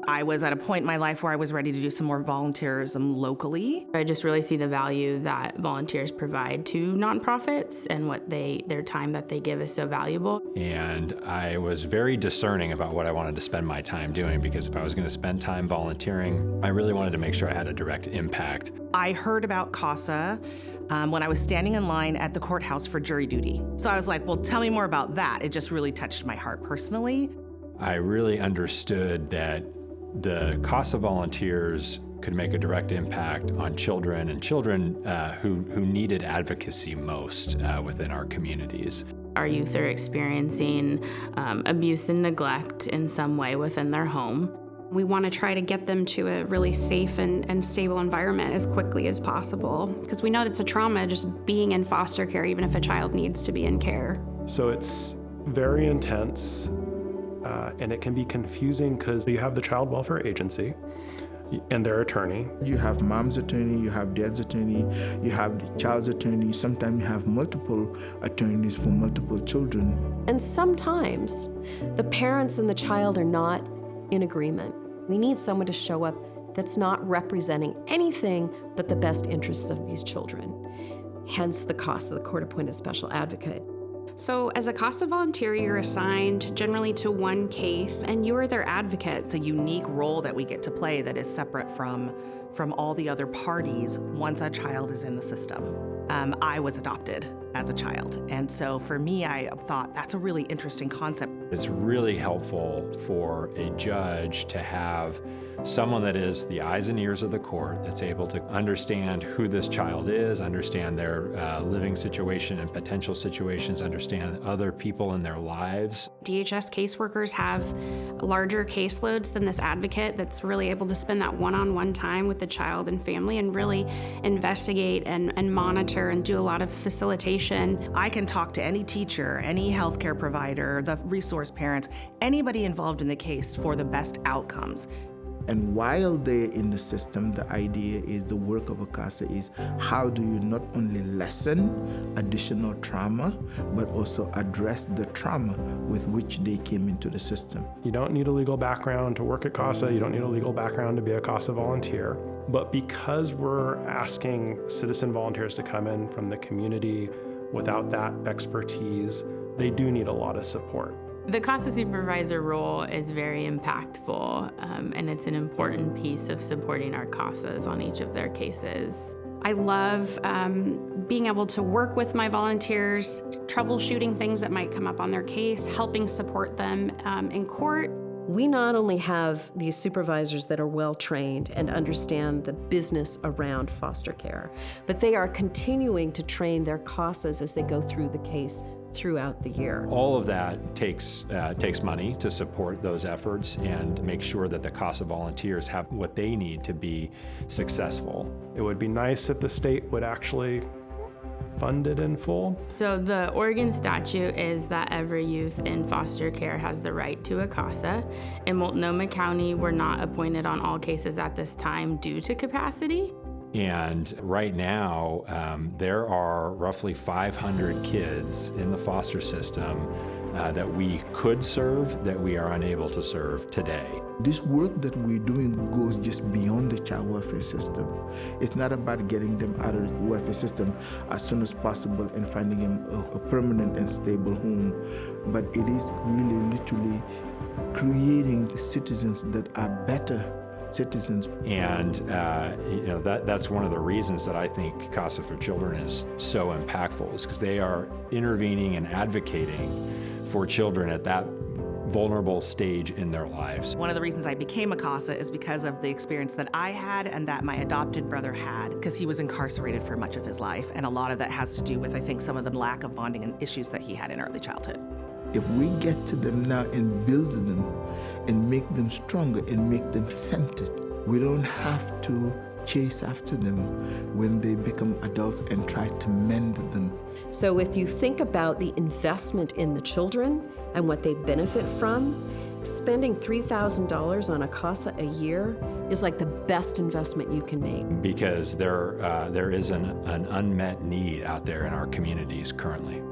I was at a point in my life where I was ready to do some more volunteerism locally. I just really see the value that volunteers provide to nonprofits and what their time that they give is so valuable. And I was very discerning about what I wanted to spend my time doing, because if I was going to spend time volunteering, I really wanted to make sure I had a direct impact. I heard about CASA when I was standing in line at the courthouse for jury duty. So I was like, well, tell me more about that. It just really touched my heart personally. I really understood that the CASA volunteers could make a direct impact on children, and children who needed advocacy most within our communities. Our youth are experiencing abuse and neglect in some way within their home. We want to try to get them to a really safe and stable environment as quickly as possible, because we know it's a trauma just being in foster care, even if a child needs to be in care. So it's very intense, and it can be confusing because you have the child welfare agency and their attorney. You have mom's attorney, you have dad's attorney, you have the child's attorney. Sometimes you have multiple attorneys for multiple children. And sometimes the parents and the child are not in agreement. We need someone to show up that's not representing anything but the best interests of these children. Hence the CASA, the Court-Appointed Special Advocate. So as a CASA volunteer, you're assigned generally to one case, and you're their advocate. It's a unique role that we get to play that is separate from all the other parties once a child is in the system. I was adopted as a child, and so for me, I thought that's a really interesting concept. It's really helpful for a judge to have someone that is the eyes and ears of the court, that's able to understand who this child is, understand their living situation and potential situations, understand other people in their lives. DHS caseworkers have larger caseloads than this advocate that's really able to spend that one-on-one time with the child and family and really investigate and monitor and do a lot of facilitation. I can talk to any teacher, any healthcare provider, the resource parents, anybody involved in the case for the best outcomes. And while they're in the system, the idea is the work of a CASA is how do you not only lessen additional trauma, but also address the trauma with which they came into the system. You don't need a legal background to work at CASA. You don't need a legal background to be a CASA volunteer. But because we're asking citizen volunteers to come in from the community without that expertise, they do need a lot of support. The CASA supervisor role is very impactful, and it's an important piece of supporting our CASAs on each of their cases. I love being able to work with my volunteers, troubleshooting things that might come up on their case, helping support them in court. We not only have these supervisors that are well-trained and understand the business around foster care, but they are continuing to train their CASAs as they go through the case throughout the year. All of that takes money to support those efforts and make sure that the CASA volunteers have what they need to be successful. It would be nice if the state would actually fund it in full. So the Oregon statute is that every youth in foster care has the right to a CASA. In Multnomah County, we're not appointed on all cases at this time due to capacity. And right now, there are roughly 500 kids in the foster system that we could serve that we are unable to serve today. This work that we're doing goes just beyond the child welfare system. It's not about getting them out of the welfare system as soon as possible and finding them a permanent and stable home, but it is really literally creating citizens that are better citizens. And that's one of the reasons that I think CASA for Children is so impactful, is because they are intervening and advocating for children at that vulnerable stage in their lives. One of the reasons I became a CASA is because of the experience that I had and that my adopted brother had, because he was incarcerated for much of his life, and a lot of that has to do with, I think, some of the lack of bonding and issues that he had in early childhood. If we get to them now and build them and make them stronger and make them centered, we don't have to chase after them when they become adults and try to mend them. So if you think about the investment in the children and what they benefit from, spending $3,000 on a CASA a year is like the best investment you can make. Because there is an unmet need out there in our communities currently.